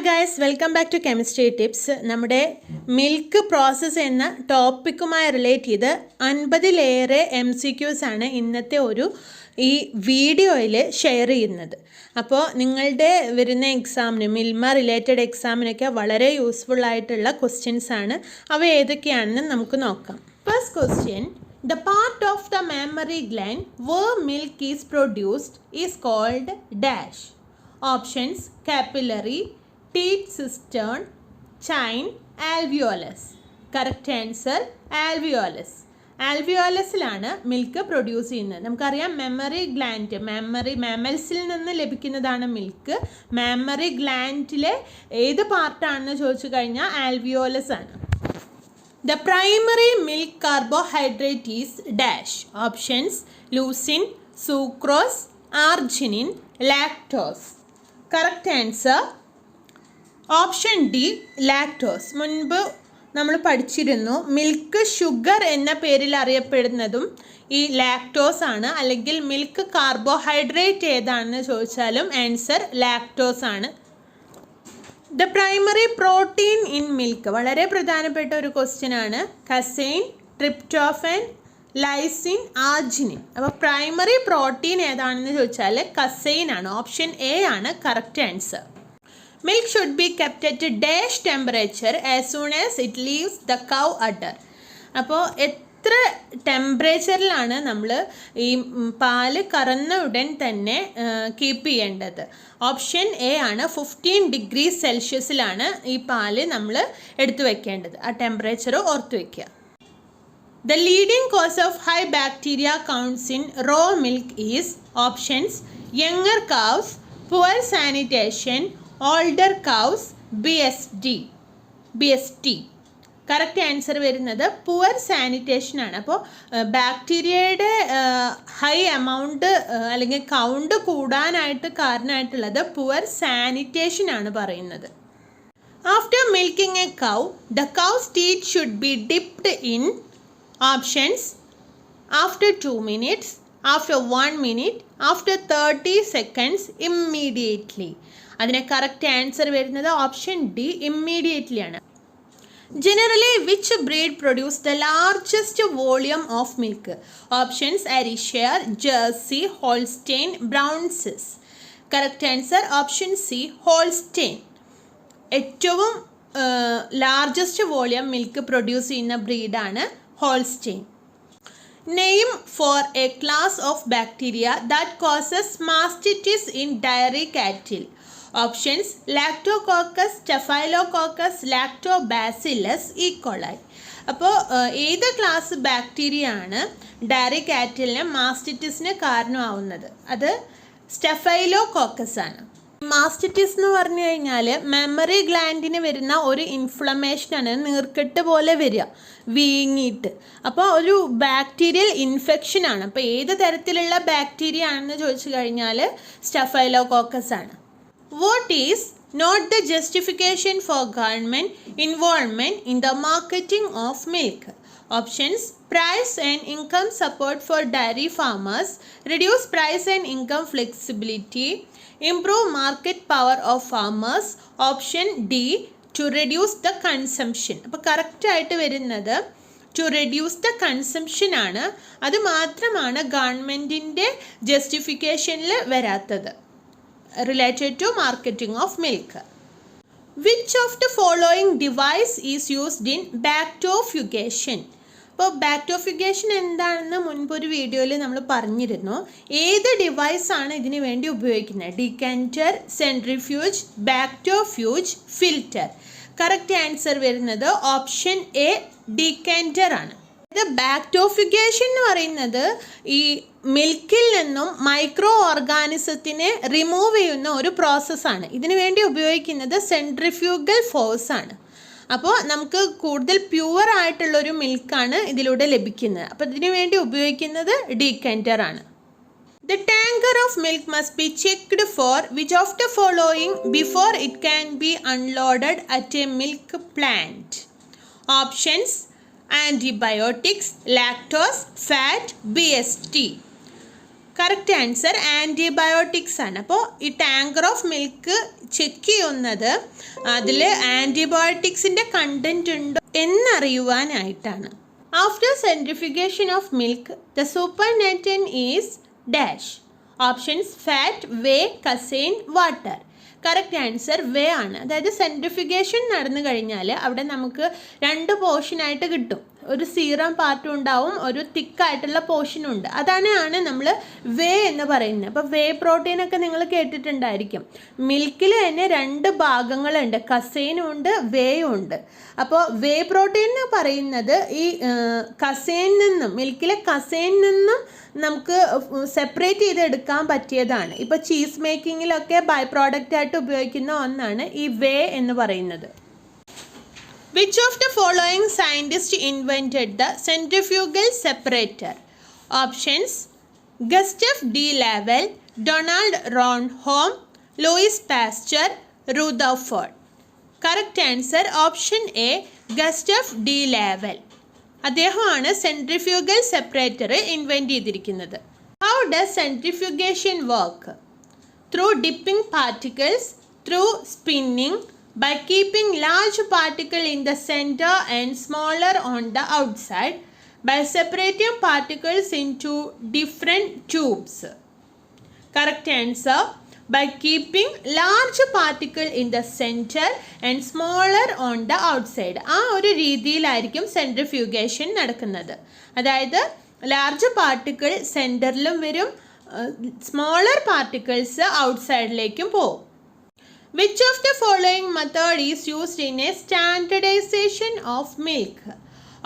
Hi guys, welcome back to chemistry tips. നമ്മുടെ milk process എന്ന ടോപ്പിക്കുമായി റിലേറ്റ് ചെയ്ത് 50-ലേറെ MCQs ആണ് ഇന്നത്തെ ഈ വീഡിയോയിൽ ഷെയർ ചെയ്യുന്നത്. അപ്പോൾ നിങ്ങളുടെ വരുന്ന എക്സാമിന്, മിൽമ റിലേറ്റഡ് എക്സാമിനൊക്കെ വളരെ യൂസ്ഫുൾ ആയിട്ടുള്ള ക്വസ്റ്റ്യൻസ് ആണ്. അവ ഏതൊക്കെയാണെന്ന് നമുക്ക് നോക്കാം. First question: The part of the mammary gland where milk is produced is called dash. Options: capillary, teat cistern, chain, alveolus. Correct answer: alveolus. ആൽവിയോലസിലാണ് മിൽക്ക് പ്രൊഡ്യൂസ് ചെയ്യുന്നത്. നമുക്കറിയാം മെമ്മറി ഗ്ലാൻഡ്, മാമൽസിൽ നിന്ന് ലഭിക്കുന്നതാണ് മിൽക്ക്. മെമ്മറി ഗ്ലാൻഡിലെ ഏത് പാർട്ടാണെന്ന് ചോദിച്ചു കഴിഞ്ഞാൽ ആൽവിയോലസ് ആണ്. The primary milk carbohydrate is dash. Options: leucine, sucrose, arginine, lactose. Correct answer: option D, lactose. മുൻപ് നമ്മൾ പഠിച്ചിരുന്നു മിൽക്ക് ഷുഗർ എന്ന പേരിൽ അറിയപ്പെടുന്നതും ഈ ലാക്ടോസ് ആണ്. അല്ലെങ്കിൽ മിൽക്ക് കാർബോഹൈഡ്രേറ്റ് ഏതാണെന്ന് ചോദിച്ചാലും ആൻസർ ലാക്ടോസ് ആണ്. The primary protein in milk, വളരെ പ്രധാനപ്പെട്ട ഒരു ക്വസ്റ്റ്യൻ ആണ്. കസൈൻ, ട്രിപ്റ്റോഫൻ, ലൈസിൻ, ആർജിനിൻ. അപ്പോൾ പ്രൈമറി പ്രോട്ടീൻ ഏതാണെന്ന് ചോദിച്ചാൽ കസൈൻ ആണ്. ഓപ്ഷൻ എ ആണ് correct answer. Milk should be kept at a dash temperature as soon as it leaves the cow udder. അപ്പോൾ എത്ര ടെമ്പറേച്ചറിലാണ് നമ്മൾ ഈ പാല് കറന്ന ഉടൻ തന്നെ കീപ്പ് ചെയ്യേണ്ടത്? ഓപ്ഷൻ എ ആണ് 15 ഡിഗ്രി സെൽഷ്യസിലാണ് ഈ പാല് നമ്മൾ എടുത്തു വെക്കേണ്ടത്. ആ ടെമ്പറേച്ചർ ഓർത്ത് വയ്ക്കുക. The leading cause of high bacteria counts in raw milk is options: younger cows, poor sanitation, older cows, BST. Correct answer വരുന്നത് പുവർ സാനിറ്റേഷൻ ആണ്. അപ്പോൾ ബാക്ടീരിയയുടെ ഹൈ എമൗണ്ട് അല്ലെങ്കിൽ കൗണ്ട് കൂടാനായിട്ട് കാരണമായിട്ടുള്ളത് പുവർ സാനിറ്റേഷൻ ആണ് പറയുന്നത്. After milking a cow, the cow's teeth should be dipped in. Options: after 2 minutes, after 1 minute, after 30 seconds, immediately. അതിന് കറക്റ്റ് ആൻസർ വരുന്നത് ഓപ്ഷൻ ഡി, ഇമ്മീഡിയറ്റ്ലി ആണ്. Generally which breed produce the largest volume of milk? Options: Ayrshire, Jersey, Holstein, Brown Swiss. Correct answer option C, ഹോൾസ്റ്റെയിൻ. ഏറ്റവും largest volume milk produce ചെയ്യുന്ന ബ്രീഡാണ് ഹോൾസ്റ്റെയിൻ. Name for a class of bacteria that causes mastitis in dairy cattle. Options: Lactococcus, Staphylococcus, Lactobacillus, E. coli. അപ്പോൾ ഏത് class bacteria ആണ് diary കാറ്റിലിന് മാസ്റ്റിറ്റിസിന് കാരണമാവുന്നത്? അത് staphylococcus ആണ്. Mastitis എന്ന് പറഞ്ഞു കഴിഞ്ഞാൽ മെമ്മറി ഗ്ലാൻഡിന് വരുന്ന ഒരു ഇൻഫ്ലമേഷനാണ്. നീർക്കെട്ട് പോലെ വരിക, വീങ്ങിയിട്ട്. അപ്പോൾ ഒരു ബാക്ടീരിയൽ ഇൻഫെക്ഷൻ ആണ്. അപ്പോൾ ഏത് തരത്തിലുള്ള ബാക്ടീരിയ ആണെന്ന് ചോദിച്ചു കഴിഞ്ഞാൽ സ്റ്റെഫൈലോകോക്കസ് ആണ്. What is not the justification for government involvement in the marketing of milk? Options: price and income support for dairy farmers, reduce price and income flexibility, improve market power of farmers. Option D, to reduce the consumption. അപ്പോൾ correct ആയിട്ട് വരുന്നത് to reduce the consumption ആണ്. അത് മാത്രമാണ് ഗവൺമെൻറ്റിൻ്റെ ജസ്റ്റിഫിക്കേഷനിൽ വരാത്തത് related to marketing of milk. Which of the following device is used in bactofugation? അപ്പോൾ ബാക്ടോഫ്യൂഗേഷൻ എന്താണെന്ന് മുൻപൊരു വീഡിയോയിൽ നമ്മൾ പറഞ്ഞിരുന്നു. ഏത് ഡിവൈസാണ് ഇതിനു വേണ്ടി ഉപയോഗിക്കുന്നത്? ഡിക്കാൻറ്റർ, സെൻട്രിഫ്യൂജ്, ബാക്ടോഫ്യൂജ്, ഫിൽറ്റർ. കറക്റ്റ് ആൻസർ വരുന്നത് ഓപ്ഷൻ എ, ഡിക്കാൻറ്റർ ആണ്. ഇത് ബാക്ടോഫ്യൂഗേഷൻ എന്ന് പറയുന്നത് ഈ മിൽക്കിൽ നിന്നും മൈക്രോ ഓർഗാനിസത്തിനെ റിമൂവ് ചെയ്യുന്ന ഒരു പ്രോസസ്സാണ്. ഇതിനു വേണ്ടി ഉപയോഗിക്കുന്നത് സെൻട്രിഫ്യൂഗൽ ഫോഴ്സ് ആണ്. അപ്പോൾ നമുക്ക് കൂടുതൽ പ്യുവർ ആയിട്ടുള്ളൊരു മിൽക്കാണ് ഇതിലൂടെ ലഭിക്കുന്നത്. അപ്പോൾ ഇതിനു വേണ്ടി ഉപയോഗിക്കുന്നത് ഡീക്കൻറ്റർ ആണ്. The tanker of milk must be checked for which of the following before it can be unloaded at a milk plant? Options: antibiotics, lactose, fat, BST. Correct answer antibiotics ആണ്. അപ്പോൾ ഈ ടാങ്കർ ഓഫ് മിൽക്ക് ചെക്ക് ചെയ്യുന്നത് അതിൽ ആൻറ്റിബയോട്ടിക്സിൻ്റെ content ഉണ്ടോ എന്നറിയുവാനായിട്ടാണ്. After centrifugation of milk the supernatant is dash. Options fat, whey, casein, water. Correct answer whey ആണ്. അതായത് സെൻട്രിഫ്യൂഗേഷൻ നടന്നു കഴിഞ്ഞാൽ അവിടെ നമുക്ക് 2 പോർഷനായിട്ട് കിട്ടും. ഒരു സീറം പാർട്ടും ഉണ്ടാവും, ഒരു തിക്കായിട്ടുള്ള പോർഷനും ഉണ്ട്. അതാണ് നമ്മൾ വേ എന്ന് പറയുന്നത്. അപ്പോൾ വേ പ്രോട്ടീനൊക്കെ നിങ്ങൾ കേട്ടിട്ടുണ്ടായിരിക്കും. മിൽക്കിൽ തന്നെ 2 ഭാഗങ്ങളുണ്ട്, കസെയിനും ഉണ്ട്, വേയും ഉണ്ട്. അപ്പോൾ വേ പ്രോട്ടീൻ എന്ന് പറയുന്നത് ഈ കസെയിൻ നിന്നും, മിൽക്കിലെ കസെയിൻ നിന്നും നമുക്ക് സെപ്പറേറ്റ് ചെയ്തെടുക്കാൻ പറ്റിയതാണ്. ഇപ്പോൾ ചീസ് മേക്കിങ്ങിലൊക്കെ ബൈ പ്രോഡക്റ്റ് ആയിട്ട് ഉപയോഗിക്കുന്ന ഒന്നാണ് ഈ വേ എന്ന് പറയുന്നത്. Which of the following scientists invented the centrifugal separator? Options: Gustav D. Laval, Donald Ronholm, Louis Pasteur, Rutherford. Correct answer option A, Gustav D. Laval. അദ്ദേഹമാണ് സെൻട്രിഫ്യൂഗൽ സെപ്പറേറ്റർ ഇൻവെൻറ്റ് ചെയ്തിരിക്കുന്നത്. How does centrifugation work? Through dipping particles, through spinning, by keeping large particle in the center and smaller on the outside, by separating particles into different tubes. Correct answer: by keeping large particle in the center and smaller on the outside. ആ ഒരു രീതിയിലായിരിക്കും centrifugation നടക്കുന്നത്. അതായത് large particle സെൻറ്ററിലും വരും, smaller particles ഔട്ട്സൈഡിലേക്കും പോകും. Which of the following method is used in a standardization of milk?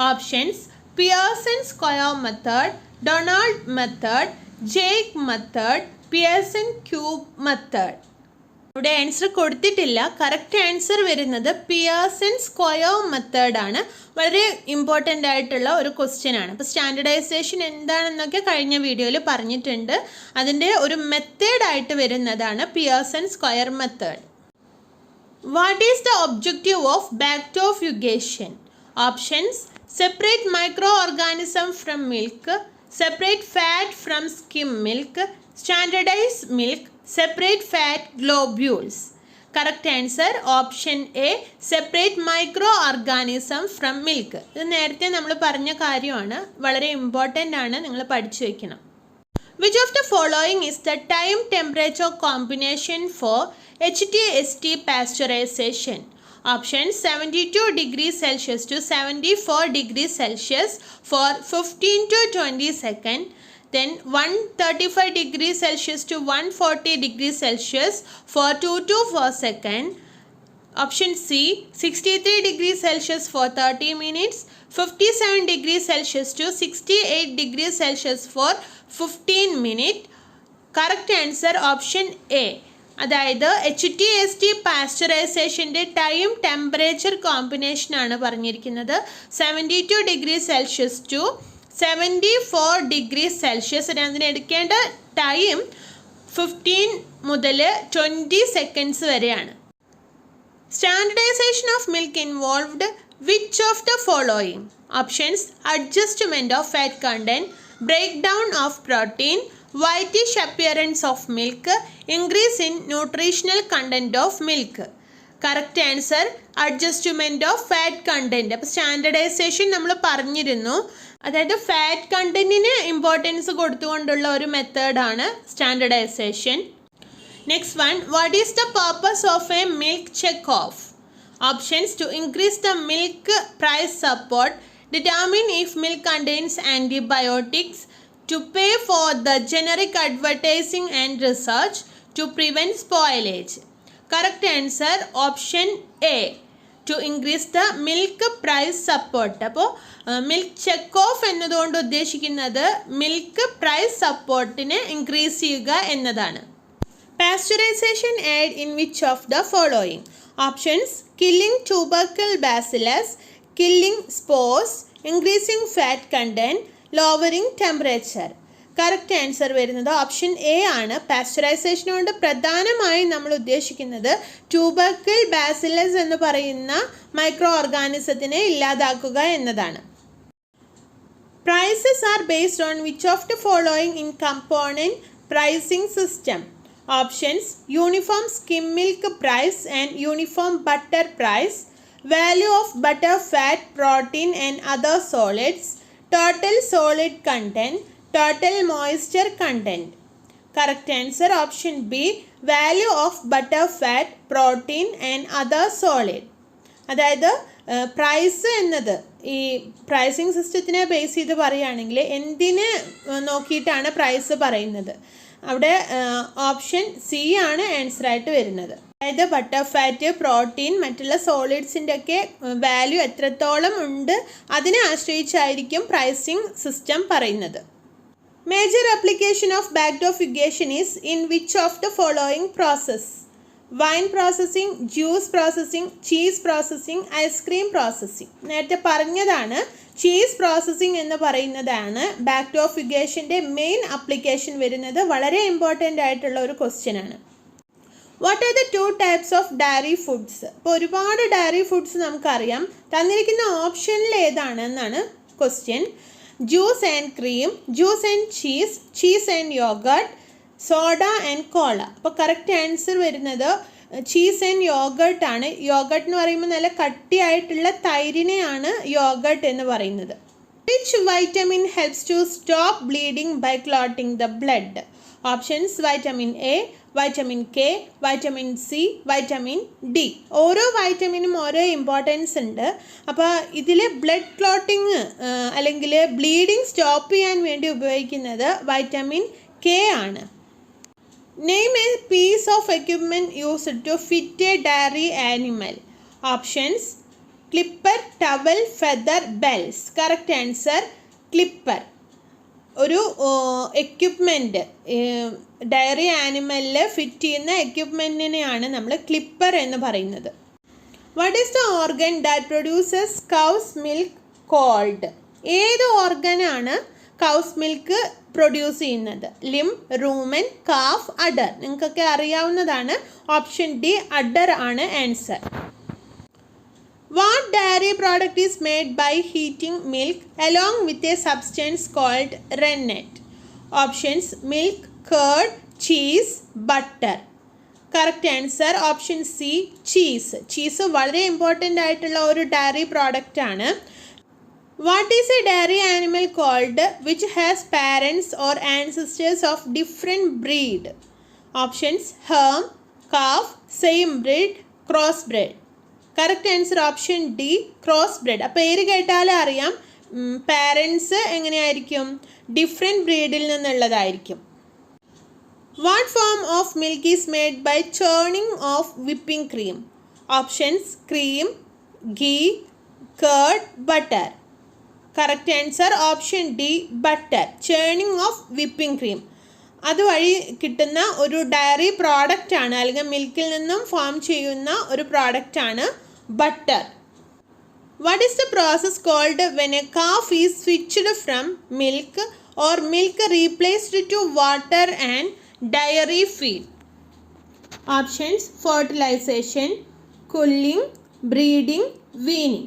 Options: Pearson square method, Donald method, Jake method, Pearson cube method. ഇവിടെ answer കൊടുത്തിട്ടില്ല. Correct answer വരുന്നത് Pearson square മെത്തേഡാണ്. വളരെ important ആയിട്ടുള്ള ഒരു question ആണ്. അപ്പോൾ സ്റ്റാൻഡർഡൈസേഷൻ എന്താണെന്നൊക്കെ കഴിഞ്ഞ വീഡിയോയിൽ പറഞ്ഞിട്ടുണ്ട്. അതിൻ്റെ ഒരു മെത്തേഡായിട്ട് വരുന്നതാണ് Pearson square method. What is the objective of bacteriofugation? Options: separate microorganism from milk, separate fat from skim milk, standardize milk, separate fat globules. Correct answer option A, separate microorganism from milk. ഇത് നേരത്തെ നമ്മൾ പറഞ്ഞ കാര്യമാണ്, വളരെ important ആണ്, നിങ്ങൾ പഠിച്ചു വയ്ക്കണം. Which of the following is the time temperature combination for HTST pasteurization? Options: 72 degrees Celsius to 74 degrees Celsius for 15 to 20 seconds. Then 135 degrees Celsius to 140 degrees Celsius for 2 to 4 seconds. Option C, 63 degrees Celsius for 30 minutes, 57 degrees Celsius to 68 degrees Celsius for 15 minutes. Correct answer option A. അതായത് HTST പാസ്ചറൈസേഷൻ്റെ time temperature കോമ്പിനേഷനാണ് പറഞ്ഞിരിക്കുന്നത്. 72 degree Celsius to 74 degree Celsius. അതിനെടുക്കേണ്ട time 15 മുതൽ 20 seconds വരെയാണ്. Standardization of milk involved which of the following? Options: adjustment of fat content, breakdown of protein, whitish appearance of milk, increase in nutritional content of milk. Correct answer adjustment of fat content. അപ്പോൾ standardisation നമ്മൾ പറഞ്ഞിരുന്നു, അതായത് fat കണ്ടന്റിന് importance കൊടുത്തുകൊണ്ടുള്ള ഒരു മെത്തേഡാണ് standardisation. Next one, what is the purpose of a milk check-off? Options: to increase the milk price support, determine if milk contains antibiotics, to pay for the generic advertising and research, to prevent spoilage. Correct answer option A, to increase the milk price support. അപ്പോൾ milk check of എന്നതുകൊണ്ട് ഉദ്ദേശിക്കുന്നത് milk price സപ്പോർട്ടിനെ increase ചെയ്യുക എന്നതാണ്. Pasteurization aid in which of the following? Options: killing tubercle bacillus, killing spores, increasing fat content, lowering temperature. Correct answer വരുന്നത് option A ആണ്. Pasteurisation കൊണ്ട് പ്രധാനമായി നമ്മൾ ഉദ്ദേശിക്കുന്നത് ട്യൂബർക്കിൾ ബാസിലസ് എന്ന് പറയുന്ന മൈക്രോ ഓർഗാനിസത്തിനെ ഇല്ലാതാക്കുക എന്നതാണ്. Prices are based on which of the following in component pricing system? Options: uniform skim milk price and uniform butter price, value of butter, fat, protein and other solids, total solid content, total moisture content. Correct answer option B, value of butter, fat, protein and other solid. അതായത് price എന്നത് ഈ pricing സിസ്റ്റത്തിനെ base ചെയ്ത് പറയുകയാണെങ്കിൽ എന്തിനെ നോക്കിയിട്ടാണ് price പറയുന്നത്? അവിടെ option C ആണ് ആൻസർ ആയിട്ട് വരുന്നത്. അതായത് ബട്ടർ, ഫാറ്റ്, പ്രോട്ടീൻ, മറ്റുള്ള സോളിഡ്സിൻ്റെ ഒക്കെ വാല്യൂ എത്രത്തോളം ഉണ്ട് അതിനെ ആശ്രയിച്ചായിരിക്കും പ്രൈസിങ് സിസ്റ്റം പറയുന്നത്. Major application of bactofugation is in which of the following process? Wine processing, juice processing, cheese processing, ice cream processing. നേരത്തെ പറഞ്ഞതാണ് ചീസ് പ്രോസസ്സിംഗ് എന്ന് പറയുന്നതാണ് ബാക്ടോഫിഗേഷൻ്റെ മെയിൻ ആപ്ലിക്കേഷൻ വരുന്നത്. വളരെ ഇമ്പോർട്ടൻ്റ് ആയിട്ടുള്ള ഒരു ക്വസ്റ്റ്യൻ ആണ്. What are the 2 types of dairy foods? ഇപ്പോൾ ഒരുപാട് ഡയറി ഫുഡ്സ് നമുക്കറിയാം. തന്നിരിക്കുന്ന ഓപ്ഷനിൽ ഏതാണെന്നാണ് question. Juice and cream, juice and cheese, cheese and yogurt, soda and cola. അപ്പോൾ കറക്റ്റ് ആൻസർ വരുന്നത് ചീസ് ആൻഡ് യോഗർട്ട് ആണ്. യോഗർട്ട് എന്ന് പറയുമ്പോൾ നല്ല കട്ടിയായിട്ടുള്ള തൈരിനെയാണ് യോഗർട്ട് എന്ന് പറയുന്നത്. Which vitamin helps to stop bleeding by clotting the blood? Options: vitamin A, vitamin K, vitamin C, vitamin D. ഓരോ വൈറ്റമിനും ഓരോ ഇമ്പോർട്ടൻസ് ഉണ്ട്. അപ്പോൾ ഇതിൽ ബ്ലഡ് ക്ലോട്ടിങ് അല്ലെങ്കിൽ ബ്ലീഡിങ് സ്റ്റോപ്പ് ചെയ്യാൻ വേണ്ടി ഉപയോഗിക്കുന്നത് വൈറ്റമിൻ കെ ആണ്. Name a piece of equipment used to fit a dairy animal. Options: clipper, towel, feather, bells. Correct answer clipper. ഒരു എക്യുപ്മെൻറ്റ് ഡയറി ആനിമലിൽ ഫിറ്റ് ചെയ്യുന്ന എക്യുപ്മെൻറ്റിനെയാണ് നമ്മൾ ക്ലിപ്പർ എന്ന് പറയുന്നത്. What is the organ that produces cow's milk called? ഏത് ഓർഗനാണ് cow's milk produce ചെയ്യുന്നത്? Limb, rumen, calf, udder. നിങ്ങൾക്കൊക്കെ അറിയാവുന്നതാണ്. ഓപ്ഷൻ ഡി അഡർ ആണ് answer. What dairy product is made by heating milk along with a substance called rennet? Options: milk, curd, cheese, butter. Correct answer option C cheese. Cheese വളരെ important ആയിട്ടുള്ള ഒരു dairy product ആണ്. What is a dairy animal called which has parents or ancestors of different breed? Options: ham, calf, same breed, crossbred. Correct answer option D crossbred. അപ്പോൾ പേര് കേട്ടാലേ അറിയാം parents എങ്ങനെയായിരിക്കും? Different ബ്രീഡിൽ നിന്നുള്ളതായിരിക്കും. What form of milk is made by churning of whipping cream? Options: cream, ghee, curd, butter. Correct answer option D butter. Churning of whipping cream അതുവഴി കിട്ടുന്ന ഒരു diary പ്രോഡക്റ്റാണ്, അല്ലെങ്കിൽ മിൽക്കിൽ നിന്നും ഫോം ചെയ്യുന്ന ഒരു പ്രോഡക്റ്റാണ് butter. What is the process called when a calf is switched from milk or milk replaced to water and dairy feed? Options: fertilisation, cooling, breeding, weaning.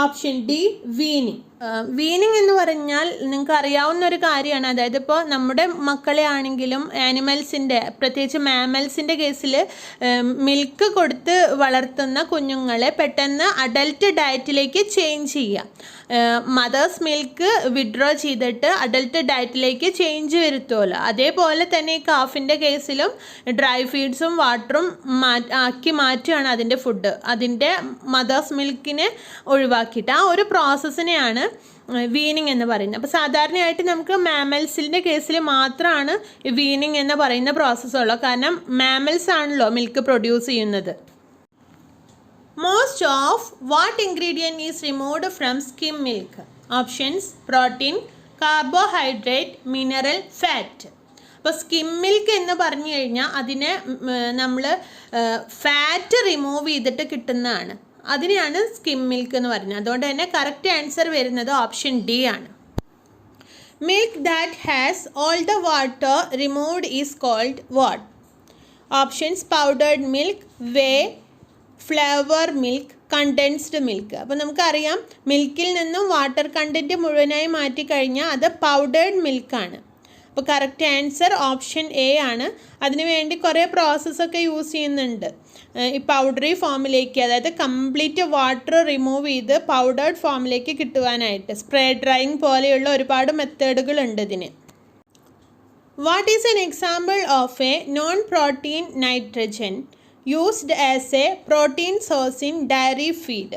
Option D weaning. Weaning എന്ന് പറഞ്ഞാൽ നിങ്ങൾക്ക് അറിയാവുന്ന ഒരു കാര്യമാണ്. അതായത് ഇപ്പോൾ നമ്മുടെ മക്കളെ ആണെങ്കിലും ആനിമൽസിൻ്റെ, പ്രത്യേകിച്ച് മാമൽസിൻ്റെ കേസിൽ മിൽക്ക് കൊടുത്ത് വളർത്തുന്ന കുഞ്ഞുങ്ങളെ പെട്ടെന്ന് അഡൽട്ട് ഡയറ്റിലേക്ക് ചേഞ്ച് ചെയ്യുക. മദേഴ്സ് മിൽക്ക് വിഡ്രോ ചെയ്തിട്ട് അഡൽട്ട് ഡയറ്റിലേക്ക് ചേഞ്ച് വരുത്തുമല്ലോ. അതേപോലെ തന്നെ ഈ കാഫിൻ്റെ കേസിലും ഡ്രൈ ഫീഡ്സും വാട്ടറും ആക്കി മാറ്റുകയാണ് അതിൻ്റെ ഫുഡ്, അതിൻ്റെ മദേഴ്സ് മിൽക്കിനെ ഒഴിവാക്കിയിട്ട്. ആ ഒരു പ്രോസസ്സിനെയാണ് വീനിങ് എന്ന് പറയുന്നത്. അപ്പോൾ സാധാരണയായിട്ട് നമുക്ക് മാമൽസിൻ്റെ കേസിൽ മാത്രമാണ് വീനിങ് എന്ന് പറയുന്ന പ്രോസസ്സുള്ളൂ. കാരണം മാമൽസ് ആണല്ലോ മിൽക്ക് പ്രൊഡ്യൂസ് ചെയ്യുന്നത്. Most of what ingredient is removed from skim milk? Options: protein, carbohydrate, mineral, fat. അപ്പോൾ സ്കിം മിൽക്ക് എന്ന് പറഞ്ഞു കഴിഞ്ഞാൽ അതിനെ നമ്മൾ ഫാറ്റ് റിമൂവ് ചെയ്തിട്ട് കിട്ടുന്നതാണ്. അതിനെയാണ് സ്കിം മിൽക്ക് എന്ന് പറയുന്നത്. അതുകൊണ്ട് തന്നെ കറക്റ്റ് ആൻസർ വരുന്നത് ഓപ്ഷൻ ഡി ആണ്. Milk that has all the water removed is called what? Options: powdered milk, whey, flavour milk, condensed milk. അപ്പോൾ നമുക്കറിയാം മിൽക്കിൽ നിന്നും വാട്ടർ കണ്ടൻറ്റ് മുഴുവനായി മാറ്റിക്കഴിഞ്ഞാൽ അത് പൗഡേർഡ് മിൽക്കാണ്. അപ്പോൾ കറക്റ്റ് ആൻസർ ഓപ്ഷൻ എ ആണ്. അതിനുവേണ്ടി കുറേ പ്രോസസ്സൊക്കെ യൂസ് ചെയ്യുന്നുണ്ട് ഈ പൗഡറി ഫോമിലേക്ക്, അതായത് കംപ്ലീറ്റ് വാട്ടർ റിമൂവ് ചെയ്ത് പൗഡേർഡ് ഫോമിലേക്ക് കിട്ടുവാനായിട്ട്. സ്പ്രേ ഡ്രൈയിങ് പോലെയുള്ള ഒരുപാട് മെത്തേഡുകളുണ്ട് ഇതിന്. What is an example of A non protein nitrogen used as a protein source in dairy feed?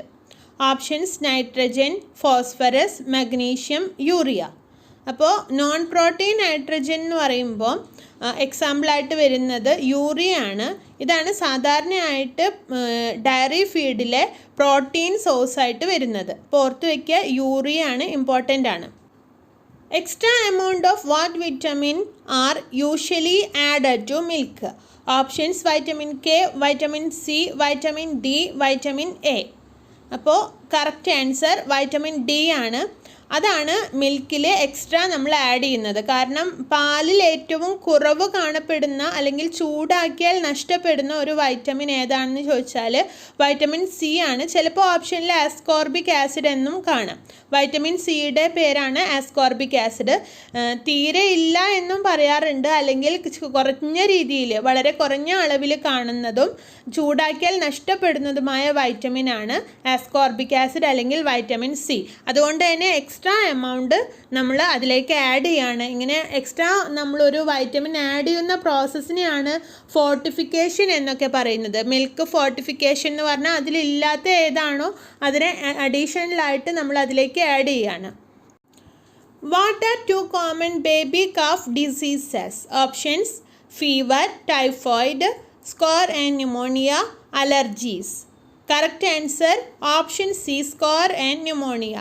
Options: nitrogen, phosphorus, magnesium, urea. അപ്പോൾ നോൺ പ്രോട്ടീൻ നൈട്രജൻ എന്ന് പറയുമ്പോൾ എക്സാമ്പിളായിട്ട് വരുന്നത് urea ആണ്. ഇതാണ് സാധാരണയായിട്ട് ഡയറി ഫീഡിലെ പ്രോട്ടീൻ സോഴ്സായിട്ട് വരുന്നത്. അപ്പോൾ ഓർത്ത് വയ്ക്കുക, യൂറിയ ആണ്, ഇമ്പോർട്ടൻ്റ് ആണ്. Extra amount of what vitamin are usually added to milk? Options: vitamin K, vitamin C, vitamin D, vitamin A. അപ്പോൾ കറക്റ്റ് ആൻസർ വൈറ്റമിൻ ഡി ആണ്. അതാണ് മിൽക്കിൽ എക്സ്ട്രാ നമ്മൾ ആഡ് ചെയ്യുന്നത്. കാരണം പാലിൽ ഏറ്റവും കുറവ് കാണപ്പെടുന്ന അല്ലെങ്കിൽ ചൂടാക്കിയാൽ നഷ്ടപ്പെടുന്ന ഒരു വൈറ്റമിൻ ഏതാണെന്ന് ചോദിച്ചാൽ വൈറ്റമിൻ സി ആണ്. ചിലപ്പോൾ ഓപ്ഷനിൽ ആസ്കോർബിക് ആസിഡ് എന്നും കാണാം. വൈറ്റമിൻ സിയുടെ പേരാണ് ആസ്കോർബിക് ആസിഡ്. തീരെ ഇല്ല എന്നും പറയാറുണ്ട്, അല്ലെങ്കിൽ കുറഞ്ഞ രീതിയിൽ വളരെ കുറഞ്ഞ അളവിൽ കാണുന്നതും ചൂടാക്കിയാൽ നഷ്ടപ്പെടുന്നതുമായ വൈറ്റമിനാണ് ആസ്കോർബിക് ആസിഡ് അല്ലെങ്കിൽ വൈറ്റമിൻ സി. അതുകൊണ്ട് തന്നെ എക്സ്ട്രാ എമൗണ്ട് നമ്മൾ അതിലേക്ക് ആഡ് ചെയ്യാണ്. ഇങ്ങനെ എക്സ്ട്രാ നമ്മളൊരു വൈറ്റമിൻ ആഡ് ചെയ്യുന്ന പ്രോസസ്സിനെയാണ് ഫോർട്ടിഫിക്കേഷൻ എന്നൊക്കെ പറയുന്നത്. മിൽക്ക് ഫോർട്ടിഫിക്കേഷൻ എന്ന് പറഞ്ഞാൽ അതിലില്ലാത്ത ഏതാണോ അതിനെ അഡീഷണലായിട്ട് നമ്മൾ അതിലേക്ക് ആഡ് ചെയ്യാണ്. What are 2 common baby calf diseases? Options: fever, typhoid, scour and pneumonia, allergies. Correct answer option C, scour and pneumonia.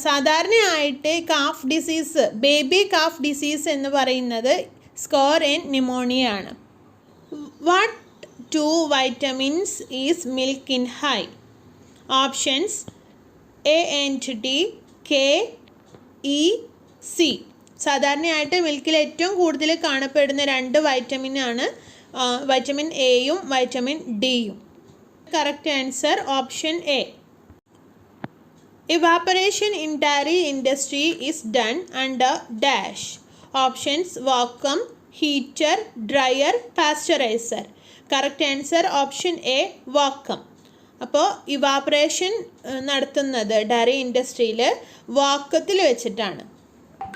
സാധാരണയായിട്ട് calf disease, baby calf disease എന്ന് പറയുന്നത് സ്കോർ ആൻഡ് ന്യൂമോണിയ ആണ്. What 2 vitamins is milk in high? Options: A and D, K, E, C. സാധാരണയായിട്ട് മിൽക്കിൽ ഏറ്റവും കൂടുതൽ കാണപ്പെടുന്ന 2 വൈറ്റമിനാണ് വൈറ്റമിൻ എയും വൈറ്റമിൻ ഡിയും. Correct answer option A. Evaporation in dairy industry is done under dash. Options: vacuum, heater, dryer, pasteurizer. Correct answer option A, vacuum. അപ്പോൾ evaporation നടത്തുന്നത് ഡയറി ഇൻഡസ്ട്രിയിൽ വാക്കത്തിൽ വെച്ചിട്ടാണ്.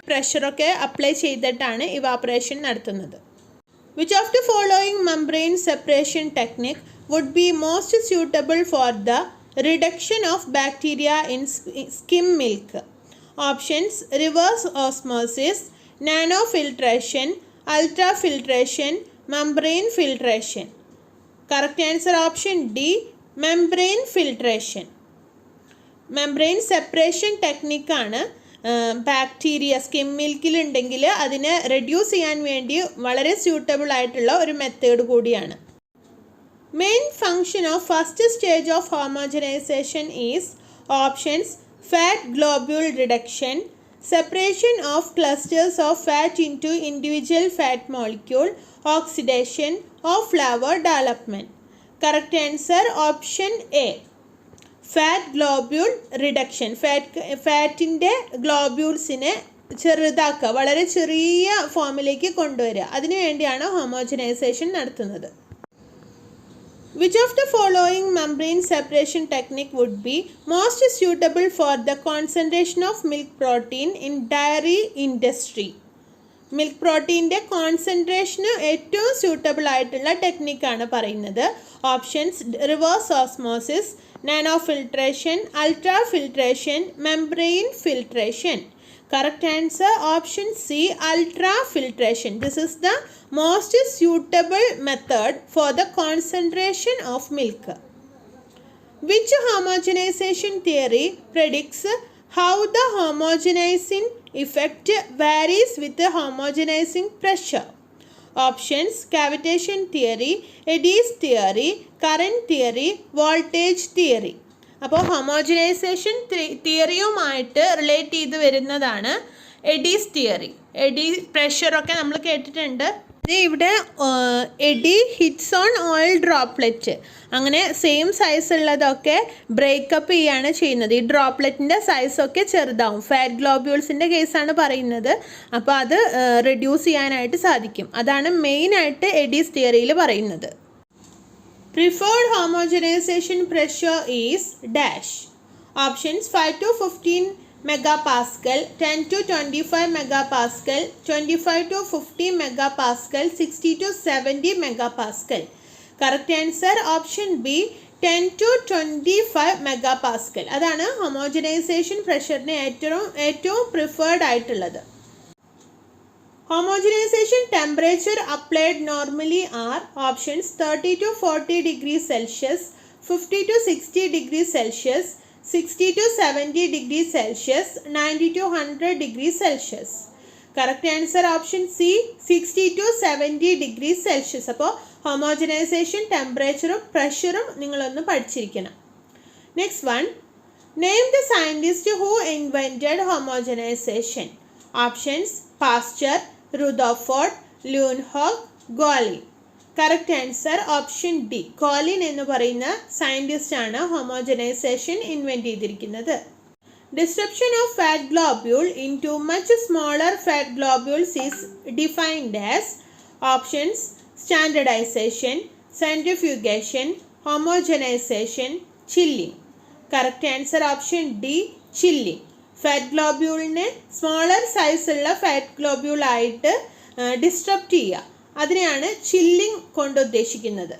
പ്രഷറൊക്കെ അപ്ലൈ ചെയ്തിട്ടാണ് ഇവാപ്പറേഷൻ നടത്തുന്നത്. Which of the following membrane separation technique would be most suitable for the reduction of bacteria in skim milk? Options: reverse osmosis, nanofiltration, ultrafiltration, membrane filtration. Correct answer option D, membrane filtration. Membrane separation technique ആണ് bacteria skim മിൽക്കിലുണ്ടെങ്കിൽ അതിനെ reduce ചെയ്യാൻ വേണ്ടി വളരെ suitable ആയിട്ടുള്ള ഒരു method കൂടിയാണ്. Main function of first stage of homogenization is options: fat globule reduction, separation of clusters of fat into individual fat molecule, oxidation or flavor development. Correct answer option A, fat globule reduction. ഫാറ്റിൻ്റെ ഗ്ലോബ്യൂൾസിനെ ചെറുതാക്കുക, വളരെ ചെറിയ ഫോമിലേക്ക് കൊണ്ടുവരിക, അതിനുവേണ്ടിയാണ് homogenisation നടത്തുന്നത്. Which of the following membrane separation technique would be most suitable for the concentration of milk protein in dairy industry? Milk പ്രോട്ടീൻ്റെ കോൺസെൻട്രേഷന് ഏറ്റവും suitable ആയിട്ടുള്ള ടെക്നിക്കാണ് പറയുന്നത്. Options: reverse osmosis, nano filtration, ultra filtration, membrane filtration. Correct answer option C, ultra filtration. This is the most suitable method for the concentration of milk. Which homogenization theory predicts how the homogenizing effect varies with the homogenizing pressure? Options: cavitation theory, Eddy's theory, current theory, voltage theory. അപ്പോൾ homogenisation തിയറിയുമായിട്ട് relate ചെയ്ത് വരുന്നതാണ് eddies theory. Eddy പ്രഷറൊക്കെ നമ്മൾ കേട്ടിട്ടുണ്ട്. ഇവിടെ eddy hits on oil droplet, അങ്ങനെ same size ഉള്ളതൊക്കെ ബ്രേക്കപ്പ് ചെയ്യാണ് ചെയ്യുന്നത്. ഈ ഡ്രോപ്ലെറ്റിൻ്റെ സൈസൊക്കെ ചെറുതാവും. ഫാറ്റ് ഗ്ലോബ്യൂൾസിൻ്റെ കേസാണ് പറയുന്നത്. അപ്പോൾ അത് റെഡ്യൂസ് ചെയ്യാനായിട്ട് സാധിക്കും. അതാണ് മെയിനായിട്ട് എഡീസ് തിയറിയിൽ പറയുന്നത്. Preferred homogenisation pressure is dash. Options 5 to 15 megapascal, 10 to 25 megapascal, 25 to 50 megapascal, 60 to 70 megapascal. Correct answer option B, 10 to 25 megapascal. അതാണ് ഹോമോജനൈസേഷൻ പ്രഷറിന് ഏറ്റവും പ്രിഫേർഡ് ആയിട്ടുള്ളത്. Homogenization temperature applied normally are options 30 to 40 degrees Celsius, 50 to 60 degrees Celsius, 60 to 70 degrees Celsius, 90 to 100 degrees Celsius. Correct answer option C, 60 to 70 degrees Celsius. അപ്പോൾ homogenization ടെമ്പറേച്ചറും പ്രഷറും നിങ്ങളൊന്ന് പഠിച്ചിരിക്കണം. Next one, name the scientist who invented homogenization. Options Pasteur, Rutherford, Leeuwenhoek, Gaulin. Correct answer option D, Gaulin എന്ന് പറയുന്ന scientist ആണ് homogenization invent ചെയ്തിരിക്കുന്നത്. Disruption of fat globule in to much smaller fat globules is defined as. Options standardization, centrifugation, homogenization, chilling. Correct answer option D, chilling. Fat ഗ്ലോബ്യൂളിനെ smaller സൈസുള്ള fat ഗ്ലോബ്യൂളായിട്ട് disrupt ചെയ്യുക, അതിനെയാണ് chilling കൊണ്ട് ഉദ്ദേശിക്കുന്നത്.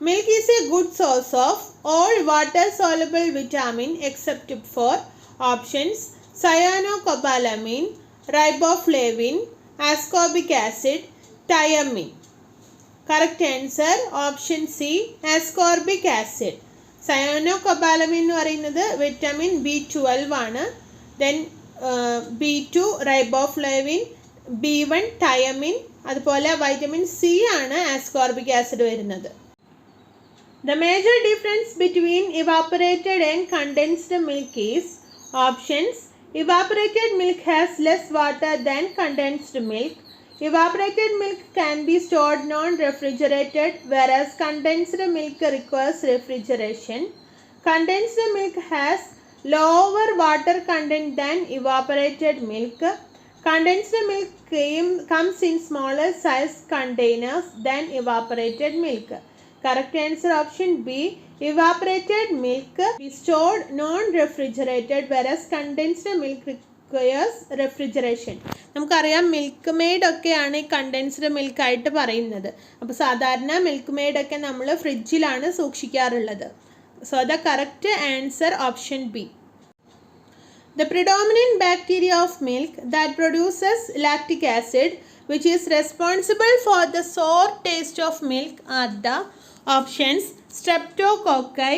Milk is a good source of all water soluble vitamin except for. Options cyanocobalamin, riboflavin, ascorbic acid, thiamine. Correct answer option C, ascorbic acid. Cyanocobalamin എന്ന് പറയുന്നത് vitamin B12 ആണ്. Then B2 riboflavin, B1 തയമീൻ, അതുപോലെ vitamin C ആണ് ascorbic acid വരുന്നത്. The major difference between evaporated and condensed milk is. Options evaporated milk has less water than condensed milk. Evaporated milk can be stored non-refrigerated, whereas condensed milk requires refrigeration. Condensed milk has lower water content than evaporated milk. Condensed milk comes in smaller size containers than evaporated milk. Correct answer option B, evaporated milk is stored non-refrigerated, whereas condensed milk requires refrigeration. നമുക്കറിയാം milk made ഒക്കെയാണ് ഈ condensed മിൽക്കായിട്ട് പറയുന്നത്. അപ്പോൾ സാധാരണ milk മെയ്ഡൊക്കെ നമ്മൾ ഫ്രിഡ്ജിലാണ് സൂക്ഷിക്കാറുള്ളത്. So the correct answer option B. The predominant bacteria of milk that produces lactic acid which is responsible for the sour taste of milk are the. Options streptococci,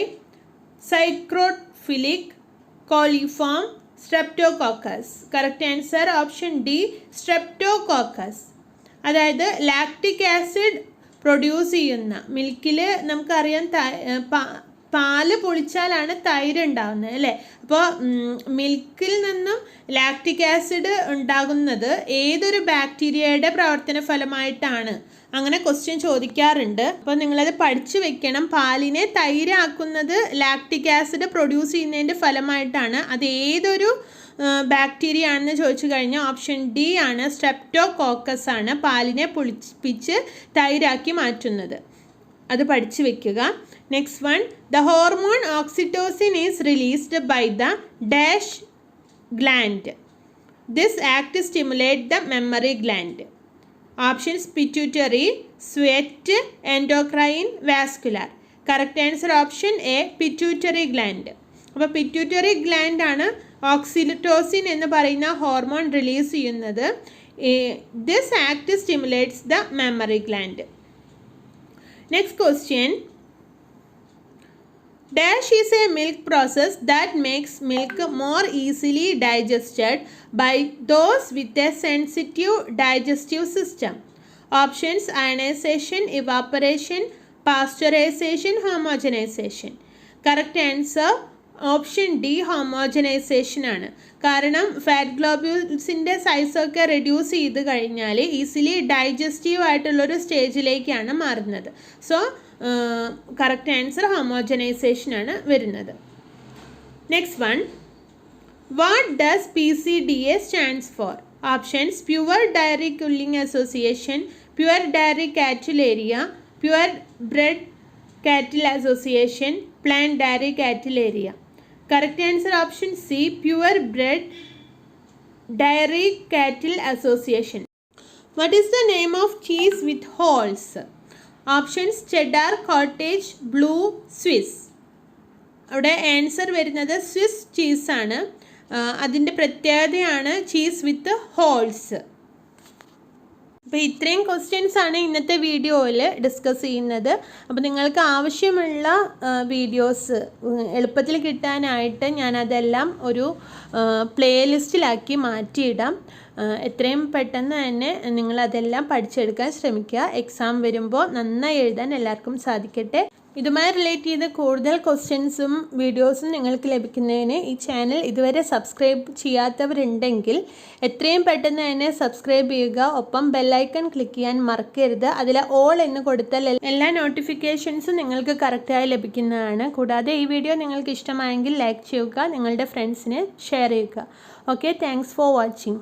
psychrophilic, coliform, streptococcus. Correct answer option D, streptococcus. അതായത് lactic acid produce ചെയ്യുന്ന മിൽക്കിൽ നമുക്കറിയാം പാല് പൊളിച്ചാലാണ് തൈര് ഉണ്ടാകുന്നത് അല്ലേ. അപ്പോൾ മിൽക്കിൽ നിന്നും ലാക്റ്റിക് ആസിഡ് ഉണ്ടാകുന്നത് ഏതൊരു ബാക്ടീരിയയുടെ പ്രവർത്തന ഫലമായിട്ടാണ്? അങ്ങനെ ക്വസ്റ്റ്യൻ ചോദിക്കാറുണ്ട്. അപ്പോൾ നിങ്ങളത് പഠിച്ചു വെക്കണം. പാലിനെ തൈരാക്കുന്നത് ലാക്റ്റിക് ആസിഡ് പ്രൊഡ്യൂസ് ചെയ്യുന്നതിൻ്റെ ഫലമായിട്ടാണ്. അത് ഏതൊരു ബാക്ടീരിയ ആണെന്ന് ചോദിച്ചു കഴിഞ്ഞാൽ ഓപ്ഷൻ ഡി ആണ്, സ്ട്രെപ്റ്റോകോക്കസ് ആണ് പാലിനെ പൊളിപ്പിച്ച് തൈരാക്കി മാറ്റുന്നത്. അത് പഠിച്ചു വെക്കുക. Next one, the hormone oxytocin is released by the dash gland. This act stimulate the memory gland. Options pituitary, sweat, endocrine, vascular. Correct answer option A, pituitary gland. അപ്പോൾ pituitary gland ആണ് oxytocin എന്ന് പറയുന്ന hormone release ചെയ്യുന്നത്. This act stimulates the memory gland. Next question, Dash is a milk process that makes milk more easily digested by those with a sensitive digestive system. Options ionization, evaporation, pasteurization, homogenization. Correct answer option D homogenisation ആണ്. കാരണം fat ഗ്ലോബ്യൂൾസിൻ്റെ സൈസൊക്കെ reduce ചെയ്ത് കഴിഞ്ഞാൽ easily digestive ആയിട്ടുള്ളൊരു സ്റ്റേജിലേക്കാണ് മാറുന്നത്. So correct answer homogenization ആണ് വരുന്നത്. Next one, what does PCDA stands for? Options pure dairy culling association, pure dairy cattle area, pure bred cattle association, plan dairy cattle area. Correct answer option C, pure bred dairy cattle association. What is the name of cheese with holes? Options cheddar, cottage, blue, Swiss. അവിടെ answer വരുന്നത് Swiss ചീസാണ്. അതിൻ്റെ പ്രത്യേകതയാണ് cheese with holes. അപ്പോൾ ഇത്രയും questions ആണ് ഇന്നത്തെ വീഡിയോയിൽ ഡിസ്കസ് ചെയ്യുന്നത്. അപ്പോൾ നിങ്ങൾക്ക് ആവശ്യമുള്ള വീഡിയോസ് എളുപ്പത്തിൽ കിട്ടാനായിട്ട് ഞാനതെല്ലാം ഒരു പ്ലേലിസ്റ്റിലാക്കി മാറ്റിയിടാം. എത്രയും പെട്ടെന്ന് തന്നെ നിങ്ങളതെല്ലാം പഠിച്ചെടുക്കാൻ ശ്രമിക്കുക. എക്സാം വരുമ്പോൾ നന്നായി എഴുതാൻ എല്ലാവർക്കും സാധിക്കട്ടെ. ഇതുമായി റിലേറ്റ് ചെയ്ത് കൂടുതൽ ക്വസ്റ്റ്യൻസും വീഡിയോസും നിങ്ങൾക്ക് ലഭിക്കുന്നതിന് ഈ ചാനൽ ഇതുവരെ സബ്സ്ക്രൈബ് ചെയ്യാത്തവരുണ്ടെങ്കിൽ എത്രയും പെട്ടെന്ന് തന്നെ സബ്സ്ക്രൈബ് ചെയ്യുക. ഒപ്പം ബെല്ലൈക്കൺ ക്ലിക്ക് ചെയ്യാൻ മറക്കരുത്. അതിൽ ഓൾ എന്ന് കൊടുത്താൽ എല്ലാ നോട്ടിഫിക്കേഷൻസും നിങ്ങൾക്ക് കറക്റ്റായി ലഭിക്കുന്നതാണ്. കൂടാതെ ഈ വീഡിയോ നിങ്ങൾക്ക് ഇഷ്ടമായെങ്കിൽ ലൈക്ക് ചെയ്യുക, നിങ്ങളുടെ ഫ്രണ്ട്സിന് ഷെയർ ചെയ്യുക. Okay, thanks for watching.